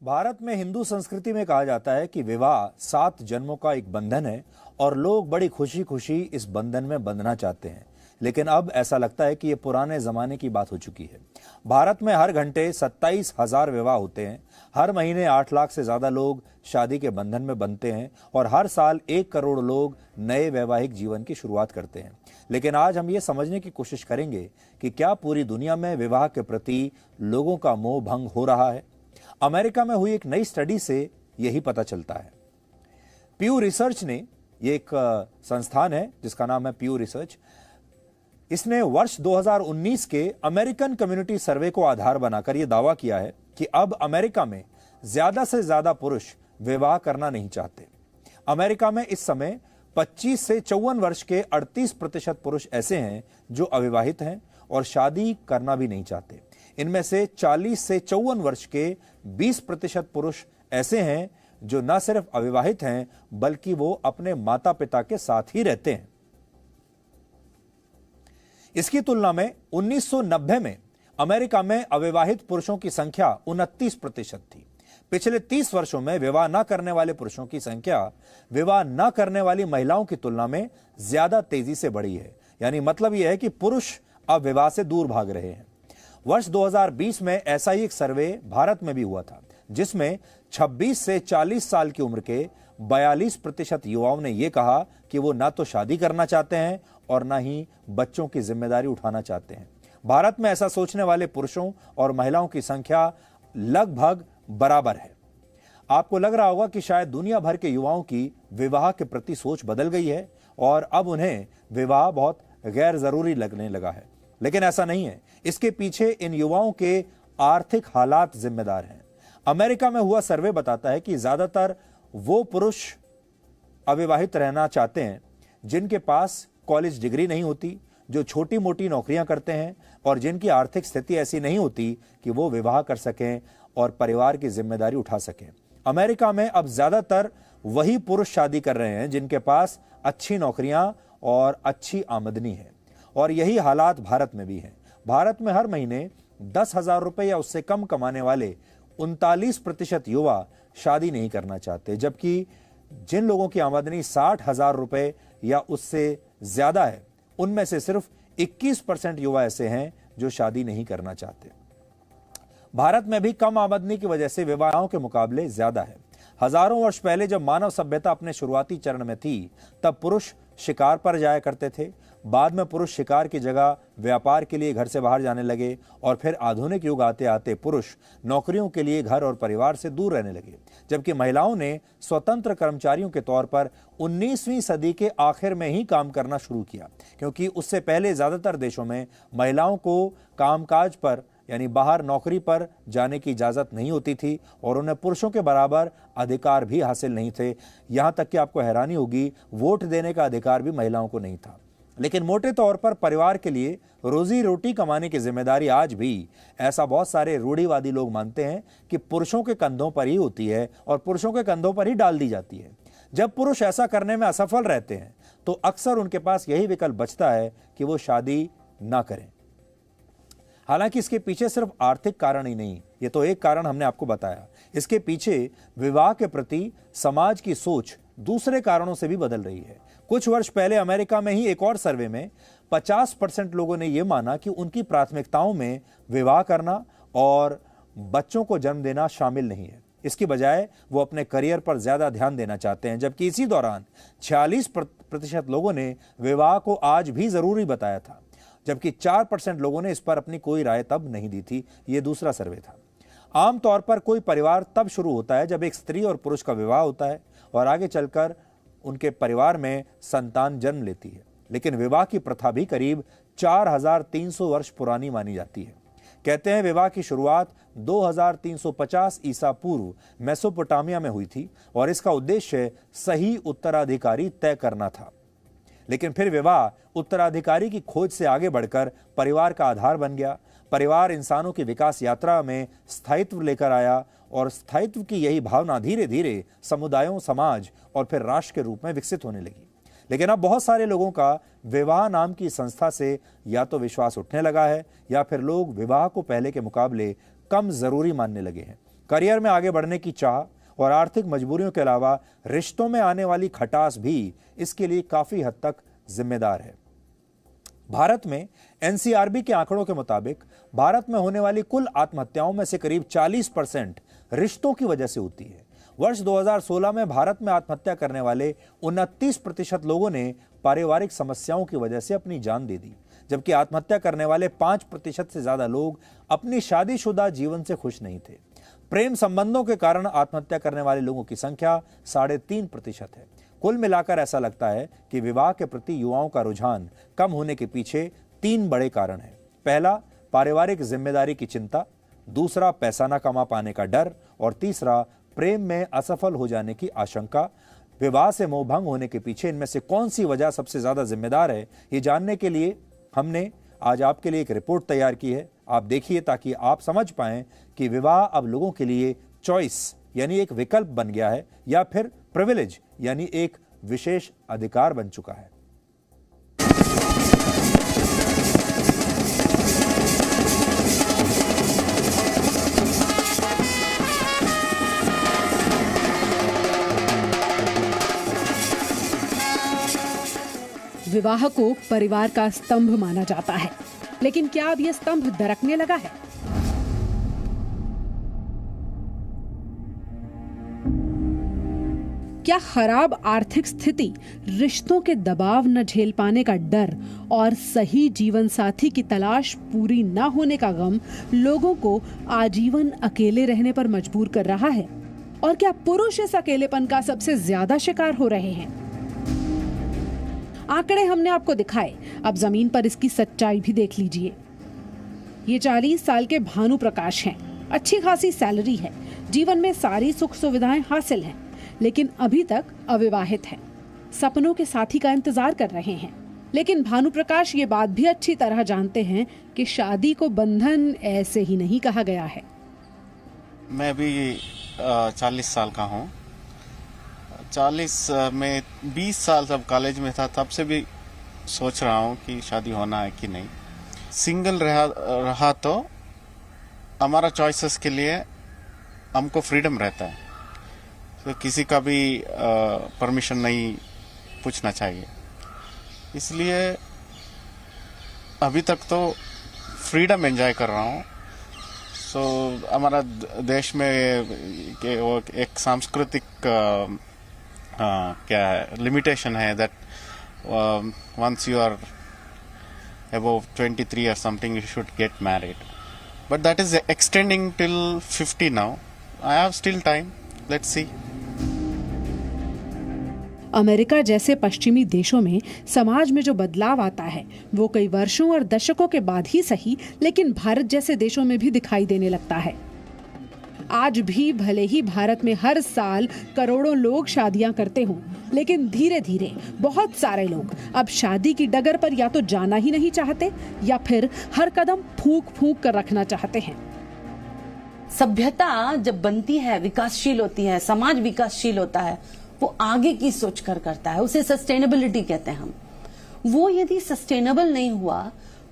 भारत में हिंदू संस्कृति में कहा जाता है कि विवाह 7 जन्मों का एक बंधन है और लोग बड़ी खुशी खुशी इस बंधन में बंधना चाहते हैं। लेकिन अब ऐसा लगता है कि ये पुराने जमाने की बात हो चुकी है। भारत में हर घंटे 27,000 विवाह होते हैं, हर महीने 8 लाख से ज्यादा लोग शादी के बंधन में बंधते हैं और हर साल 1 करोड़ लोग नए वैवाहिक जीवन की शुरुआत करते हैं। लेकिन आज हम ये समझने की कोशिश करेंगे कि क्या पूरी दुनिया में विवाह के प्रति लोगों का मोह भंग हो रहा है। अमेरिका में हुई एक नई स्टडी से यही पता चलता है। प्यू रिसर्च ने, ये एक संस्थान है जिसका नाम है प्यू रिसर्च, इसने वर्ष 2019 के अमेरिकन कम्युनिटी सर्वे को आधार बनाकर यह दावा किया है कि अब अमेरिका में ज्यादा से ज्यादा पुरुष विवाह करना नहीं चाहते। अमेरिका में इस समय 25 से 54 वर्ष के 38% पुरुष ऐसे हैं जो अविवाहित हैं और शादी करना भी नहीं चाहते। इनमें से 40 से 54 वर्ष के 20% पुरुष ऐसे हैं जो न सिर्फ अविवाहित हैं बल्कि वो अपने माता पिता के साथ ही रहते हैं। इसकी तुलना में 1990 में अमेरिका में अविवाहित पुरुषों की संख्या 29% थी। पिछले 30 वर्षों में विवाह न करने वाले पुरुषों की संख्या विवाह न करने वाली महिलाओं की तुलना में ज्यादा तेजी से बढ़ी है। यानी मतलब यह है कि पुरुष अब विवाह से दूर भाग रहे हैं। वर्ष 2020 में ऐसा ही एक सर्वे भारत में भी हुआ था, जिसमें 26 से 40 साल की उम्र के 42% युवाओं ने यह कहा कि वो ना तो शादी करना चाहते हैं और ना ही बच्चों की जिम्मेदारी उठाना चाहते हैं। भारत में ऐसा सोचने वाले पुरुषों और महिलाओं की संख्या लगभग बराबर है। आपको लग रहा होगा कि शायद दुनिया भर के युवाओं की विवाह के प्रति सोच बदल गई है और अब उन्हें विवाह बहुत गैर जरूरी लगने लगा है, लेकिन ऐसा नहीं है। इसके पीछे इन युवाओं के आर्थिक हालात जिम्मेदार हैं। अमेरिका में हुआ सर्वे बताता है कि ज्यादातर वो पुरुष अविवाहित रहना चाहते हैं जिनके पास कॉलेज डिग्री नहीं होती, जो छोटी मोटी नौकरियां करते हैं और जिनकी आर्थिक स्थिति ऐसी नहीं होती कि वो विवाह कर सकें और परिवार की जिम्मेदारी उठा सकें। अमेरिका में अब ज्यादातर वही पुरुष शादी कर रहे हैं जिनके पास अच्छी नौकरियां और अच्छी आमदनी है, और यही हालात भारत में भी है। भारत में हर महीने 10,000 रुपए या उससे कम कमाने वाले 39% युवा शादी नहीं करना चाहते, जबकि जिन लोगों की आमदनी 60,000 रुपए या उससे ज्यादा है उनमें से सिर्फ 21% युवा ऐसे हैं जो शादी नहीं करना चाहते। भारत में भी कम आमदनी की वजह से विवाहों के मुकाबले ज्यादा है। हजारों वर्ष पहले जब मानव सभ्यता अपने शुरुआती चरण में थी, तब पुरुष शिकार पर जाया करते थे। बाद में पुरुष शिकार की जगह व्यापार के लिए घर से बाहर जाने लगे और फिर आधुनिक युग आते आते पुरुष नौकरियों के लिए घर और परिवार से दूर रहने लगे, जबकि महिलाओं ने स्वतंत्र कर्मचारियों के तौर पर 19वीं सदी के आखिर में ही काम करना शुरू किया, क्योंकि उससे पहले ज्यादातर देशों में महिलाओं को कामकाज पर यानी बाहर नौकरी पर जाने की इजाजत नहीं होती थी और उन्हें पुरुषों के बराबर अधिकार भी हासिल नहीं थे। यहां तक कि आपको हैरानी होगी, वोट देने का अधिकार भी महिलाओं को नहीं था। लेकिन मोटे तौर पर परिवार के लिए रोजी रोटी कमाने की जिम्मेदारी आज भी, ऐसा बहुत सारे रूढ़िवादी लोग मानते हैं, कि पुरुषों के कंधों पर ही होती है और पुरुषों के कंधों पर ही डाल दी जाती है। जब पुरुष ऐसा करने में असफल रहते हैं तो अक्सर उनके पास यही विकल्प बचता है कि वो शादी ना करें। हालांकि इसके पीछे सिर्फ आर्थिक कारण ही नहीं, ये तो एक कारण हमने आपको बताया। इसके पीछे विवाह के प्रति समाज की सोच दूसरे कारणों से भी बदल रही है। कुछ वर्ष पहले अमेरिका में ही एक और सर्वे में 50% लोगों ने यह माना कि उनकी प्राथमिकताओं में विवाह करना और बच्चों को जन्म देना शामिल नहीं है। इसकी बजाय वो अपने करियर पर ज्यादा ध्यान देना चाहते हैं, जबकि इसी दौरान 46% लोगों ने विवाह को आज भी जरूरी बताया था, जबकि 4% लोगों ने इस पर अपनी कोई राय तब नहीं दी थी। यह दूसरा सर्वे था। आमतौर पर कोई परिवार तब शुरू होता है जब एक स्त्री और पुरुष का विवाह होता है और आगे चलकर उनके परिवार में संतान जन्म लेती है। लेकिन विवाह की प्रथा भी करीब 4,300 वर्ष पुरानी मानी जाती है। कहते हैं विवाह की शुरुआत 2350 ईसा पूर्व मेसोपोटामिया में हुई थी और इसका उद्देश्य सही उत्तराधिकारी तय करना था। लेकिन फिर विवाह उत्तराधिकारी की खोज से आगे बढ़कर परिवार का आधार बन गया। परिवार इंसानों की विकास यात्रा में स्थायित्व लेकर आया और स्थायित्व की यही भावना धीरे धीरे समुदायों, समाज और फिर राष्ट्र के रूप में विकसित होने लगी। लेकिन अब बहुत सारे लोगों का विवाह नाम की संस्था से या तो विश्वास उठने लगा है या फिर लोग विवाह को पहले के मुकाबले कम जरूरी मानने लगे हैं। करियर में आगे बढ़ने की चाह और आर्थिक मजबूरियों के अलावा रिश्तों में आने वाली खटास भी इसके लिए काफी हद तक जिम्मेदार है। भारत में एनसीआरबी के आंकड़ों के मुताबिक भारत में होने वाली कुल आत्महत्याओं में से करीब 40% रिश्तों की वजह से होती है। वर्ष 2016 में भारत में आत्महत्या करने वाले 29% लोगों ने पारिवारिक समस्याओं की वजह से अपनी जान दे दी, जबकि आत्महत्या करने वाले 5% से ज्यादा लोग अपनी शादीशुदा जीवन से खुश नहीं थे। प्रेम संबंधों के कारण आत्महत्या करने वाले लोगों की संख्या 3.5% है। कुल मिलाकर ऐसा लगता है कि विवाह के प्रति युवाओं का रुझान कम होने के पीछे 3 बड़े कारण हैं। पहला, पारिवारिक जिम्मेदारी की चिंता, दूसरा, पैसा न कमा पाने का डर और तीसरा, प्रेम में असफल हो जाने की आशंका। विवाह से मोहभंग होने के पीछे इनमें से कौन सी वजह सबसे ज्यादा जिम्मेदार है, ये जानने के लिए हमने आज आपके लिए एक रिपोर्ट तैयार की है। आप देखिए ताकि आप समझ पाएं कि विवाह अब लोगों के लिए चॉइस यानी एक विकल्प बन गया है या फिर प्रिविलेज यानी एक विशेष अधिकार बन चुका है। विवाह को परिवार का स्तंभ माना जाता है, लेकिन क्या अब यह स्तंभ दरकने लगा है? क्या खराब आर्थिक स्थिति, रिश्तों के दबाव न झेल पाने का डर और सही जीवन साथी की तलाश पूरी न होने का गम लोगों को आजीवन अकेले रहने पर मजबूर कर रहा है? और क्या पुरुष इस अकेलेपन का सबसे ज्यादा शिकार हो रहे हैं? आंकड़े हमने आपको दिखाए, अब जमीन पर इसकी सच्चाई भी देख लीजिए। ये 40 साल के भानु प्रकाश हैं। अच्छी खासी सैलरी है, जीवन में सारी सुख सुविधाएं हासिल हैं, लेकिन अभी तक अविवाहित हैं। सपनों के साथी का इंतजार कर रहे हैं। लेकिन भानु प्रकाश ये बात भी अच्छी तरह जानते हैं कि शादी को बंधन ऐसे ही नहीं कहा गया है। मैं भी 40 साल का हूँ। 40 में 20 साल जब कॉलेज में था तब से भी सोच रहा हूँ कि शादी होना है कि नहीं। सिंगल रहा तो हमारा चॉइसेस के लिए हमको फ्रीडम रहता है, तो किसी का भी परमिशन नहीं पूछना चाहिए। इसलिए अभी तक तो फ्रीडम एंजॉय कर रहा हूँ। सो हमारा देश में वो एक सांस्कृतिक क्या है लिमिटेशन है that once you are above 23 or something you should get married, but that is extending till 50 now. I have still time, let's see. America जैसे पश्चिमी देशों में समाज में जो बदलाव आता है वो कई वर्षों और दशकों के बाद ही सही, लेकिन भारत जैसे देशों में भी दिखाई देने लगता है। आज भी भले ही भारत में हर साल करोड़ों लोग शादियां करते हों, लेकिन धीरे धीरे बहुत सारे लोग अब शादी की डगर पर या तो जाना ही नहीं चाहते या फिर हर कदम फूंक फूंक कर रखना चाहते हैं। सभ्यता जब बनती है, विकासशील होती है, समाज विकासशील होता है, वो आगे की सोच कर करता है, उसे सस्टेनेबिलिटी कहते हैं हम। वो यदि सस्टेनेबल नहीं हुआ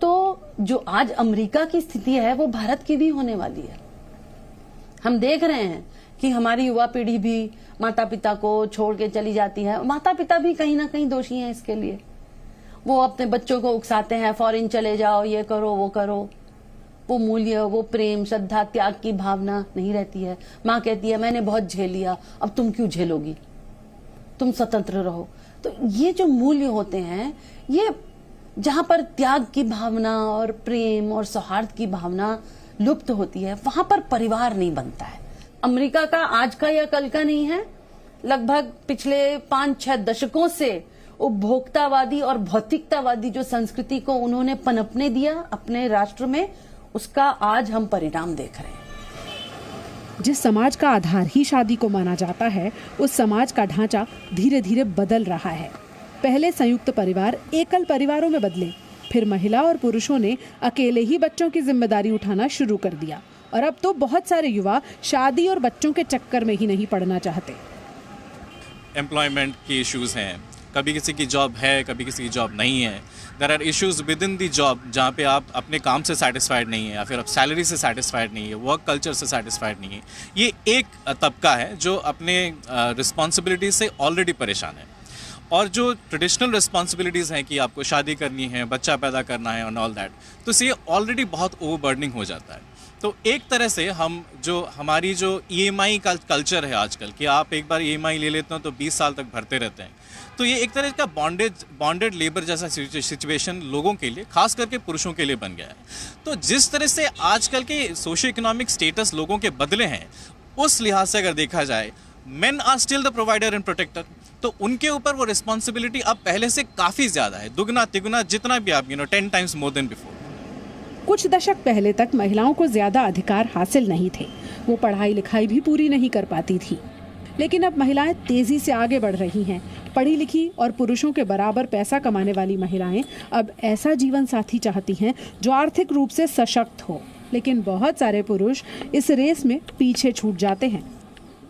तो जो आज अमेरिका की स्थिति है वो भारत की भी होने वाली है। हम देख रहे हैं कि हमारी युवा पीढ़ी भी माता पिता को छोड़ के चली जाती है। माता पिता भी कहीं ना कहीं दोषी हैं इसके लिए। वो अपने बच्चों को उकसाते हैं, फॉरेन चले जाओ, ये करो वो करो। वो मूल्य, वो प्रेम, श्रद्धा, त्याग की भावना नहीं रहती है। माँ कहती है मैंने बहुत झेल लिया, अब तुम क्यों झेलोगी, तुम स्वतंत्र रहो। तो ये जो मूल्य होते हैं, ये जहां पर त्याग की भावना और प्रेम और सौहार्द की भावना लुप्त होती है, वहां पर परिवार नहीं बनता है। अमेरिका का आज का या कल का नहीं है, लगभग पिछले 5-6 दशकों से उपभोक्तावादी और भौतिकतावादी जो संस्कृति को उन्होंने पनपने दिया अपने राष्ट्र में, उसका आज हम परिणाम देख रहे हैं। जिस समाज का आधार ही शादी को माना जाता है, उस समाज का ढांचा धीरे धीरे बदल रहा है। पहले संयुक्त परिवार एकल परिवारों में बदले, फिर महिला और पुरुषों ने अकेले ही बच्चों की जिम्मेदारी उठाना शुरू कर दिया, और अब तो बहुत सारे युवा शादी और बच्चों के चक्कर में ही नहीं पड़ना चाहते। एम्प्लॉयमेंट के इश्यूज हैं, कभी किसी की जॉब है, कभी किसी की जॉब नहीं है। There are issues within the job जहाँ पे आप अपने काम से सेटिस्फाइड नहीं है या फिर आप सैलरी से सेटिस्फाइड नहीं है, वर्क कल्चर से सेटिस्फाइड नहीं है। ये एक तबका है जो अपने रिस्पॉन्सिबिलिटी से ऑलरेडी परेशान है। और जो ट्रेडिशनल रिस्पॉन्सिबिलिटीज़ हैं कि आपको शादी करनी है, बच्चा पैदा करना है एंड ऑल दैट, तो ये ऑलरेडी बहुत ओवरबर्डनिंग हो जाता है। तो एक तरह से हमारी जो EMI का कल्चर है आजकल कि आप एक बार EMI ले लेते हो तो 20 साल तक भरते रहते हैं, तो ये एक तरह का बॉन्डेड लेबर जैसा सिचुएशन लोगों के लिए, खास करके पुरुषों के लिए बन गया है। तो जिस तरह से आजकल के सोशो इकोनॉमिक स्टेटस लोगों के बदले हैं, उस लिहाज से अगर देखा जाए, men are still the provider and protector. तो उनके ऊपर वो रिस्पॉन्सिबिलिटी अब पहले से काफ़ी ज़्यादा है, दुगना तिगुना, जितना भी आप 10 टाइम्स मोर देन बिफोर। कुछ दशक पहले तक महिलाओं को ज्यादा अधिकार हासिल नहीं थे, वो पढ़ाई लिखाई भी पूरी नहीं कर पाती थी। लेकिन अब महिलाएं तेजी से आगे बढ़ रही हैं। पढ़ी लिखी और पुरुषों के बराबर पैसा कमाने वाली महिलाएं अब ऐसा जीवन साथी चाहती हैं जो आर्थिक रूप से सशक्त हो। लेकिन बहुत सारे पुरुष इस रेस में पीछे छूट जाते हैं।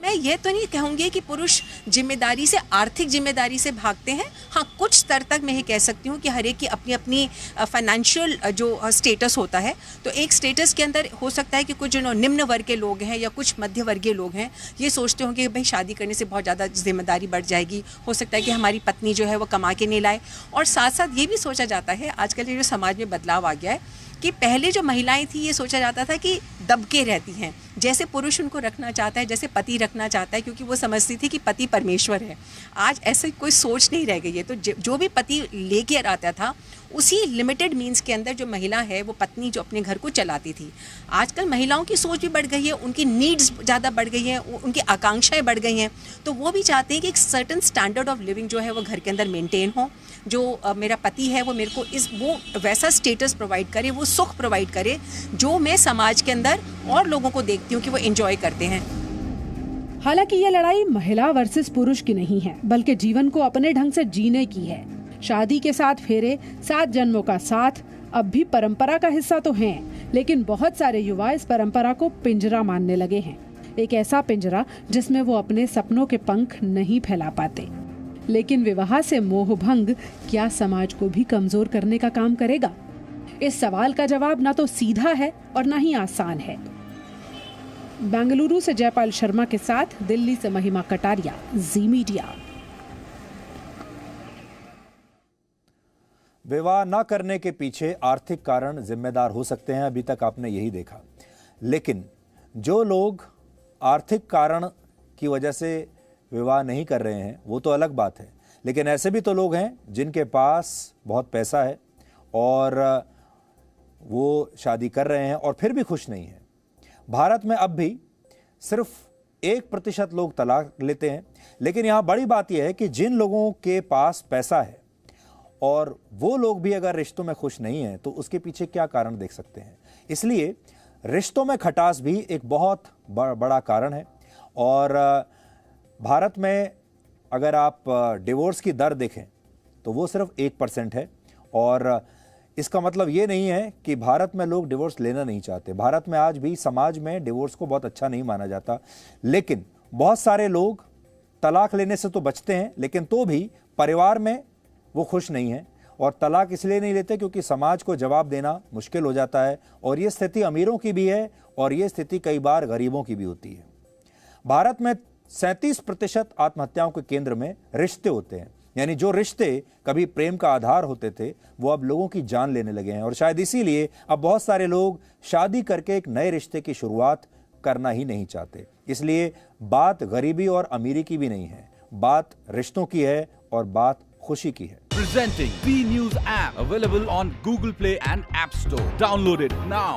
मैं ये तो नहीं कहूँगी कि पुरुष जिम्मेदारी से, आर्थिक जिम्मेदारी से भागते हैं। हाँ, कुछ स्तर तक मैं ये कह सकती हूँ कि हर एक की अपनी अपनी फाइनेंशियल जो स्टेटस होता है, तो एक स्टेटस के अंदर हो सकता है कि कुछ जो निम्न वर्ग के लोग हैं या कुछ मध्य वर्गीय लोग हैं, ये सोचते होंगे कि भाई शादी करने से बहुत ज़्यादा जिम्मेदारी बढ़ जाएगी, हो सकता है कि हमारी पत्नी जो है वो कमा के नहीं लाए। और साथ साथ ये भी सोचा जाता है, आजकल ये जो समाज में बदलाव आ गया है कि पहले जो महिलाएं थी, ये सोचा जाता था कि दबके रहती हैं, जैसे पुरुष उनको रखना चाहता है, जैसे पति रखना चाहता है, क्योंकि वो समझती थी कि पति परमेश्वर है। आज ऐसे कोई सोच नहीं रह गई है। तो जो भी पति लेके आता था, उसी लिमिटेड मीन्स के अंदर जो महिला है, वो पत्नी जो अपने घर को चलाती थी। आजकल महिलाओं की सोच भी बढ़ गई है, उनकी नीड्स ज़्यादा बढ़ गई हैं, उनकी आकांक्षाएं बढ़ गई हैं। तो वो भी चाहते हैं कि एक सर्टन स्टैंडर्ड ऑफ लिविंग जो है वो घर के अंदर मेंटेन हो। जो मेरा पति है वो मेरे को वो वैसा स्टेटस प्रोवाइड करे, वो सुख प्रोवाइड करे जो मैं समाज के अंदर और लोगों को देखती हूँ कि वो एंजॉय करते हैं। हालांकि ये लड़ाई महिला वर्सेस पुरुष की नहीं है, बल्कि जीवन को अपने ढंग से जीने की है। शादी के 7 फेरे, 7 जन्मों का साथ अब भी परंपरा का हिस्सा तो हैं, लेकिन बहुत सारे युवा इस परंपरा को पिंजरा मानने लगे हैं। एक ऐसा पिंजरा जिसमें वो अपने सपनों के पंख नहीं फैला पाते। लेकिन विवाह से मोह भंग क्या समाज को भी कमजोर करने का काम करेगा? इस सवाल का जवाब ना तो सीधा है और ना ही आसान है। बेंगलुरु से जयपाल शर्मा के साथ दिल्ली से महिमा कटारिया, जी मीडिया। विवाह न करने के पीछे आर्थिक कारण जिम्मेदार हो सकते हैं, अभी तक आपने यही देखा। लेकिन जो लोग आर्थिक कारण की वजह से विवाह नहीं कर रहे हैं, वो तो अलग बात है। लेकिन ऐसे भी तो लोग हैं जिनके पास बहुत पैसा है और वो शादी कर रहे हैं और फिर भी खुश नहीं है। भारत में अब भी सिर्फ 1% लोग तलाक लेते हैं। लेकिन यहाँ बड़ी बात यह है कि जिन लोगों के पास पैसा है और वो लोग भी अगर रिश्तों में खुश नहीं हैं, तो उसके पीछे क्या कारण देख सकते हैं। इसलिए रिश्तों में खटास भी एक बहुत बड़ा कारण है। और भारत में अगर आप डिवोर्स की दर देखें तो वो सिर्फ 1% है। और इसका मतलब ये नहीं है कि भारत में लोग डिवोर्स लेना नहीं चाहते। भारत में आज भी समाज में डिवोर्स को बहुत अच्छा नहीं माना जाता। लेकिन बहुत सारे लोग तलाक लेने से तो बचते हैं, लेकिन तो भी परिवार में वो खुश नहीं है। और तलाक इसलिए नहीं लेते क्योंकि समाज को जवाब देना मुश्किल हो जाता है। और ये स्थिति अमीरों की भी है और ये स्थिति कई बार गरीबों की भी होती है। भारत में 37% आत्महत्याओं के केंद्र में रिश्ते होते हैं। यानी जो रिश्ते कभी प्रेम का आधार होते थे, वो अब लोगों की जान लेने लगे हैं। और शायद इसीलिए अब बहुत सारे लोग शादी करके एक नए रिश्ते की शुरुआत करना ही नहीं चाहते। इसलिए बात गरीबी और अमीरी की भी नहीं है, बात रिश्तों की है और बात खुशी की है। Presenting B News app, available on Google Play and App Store. Download it now.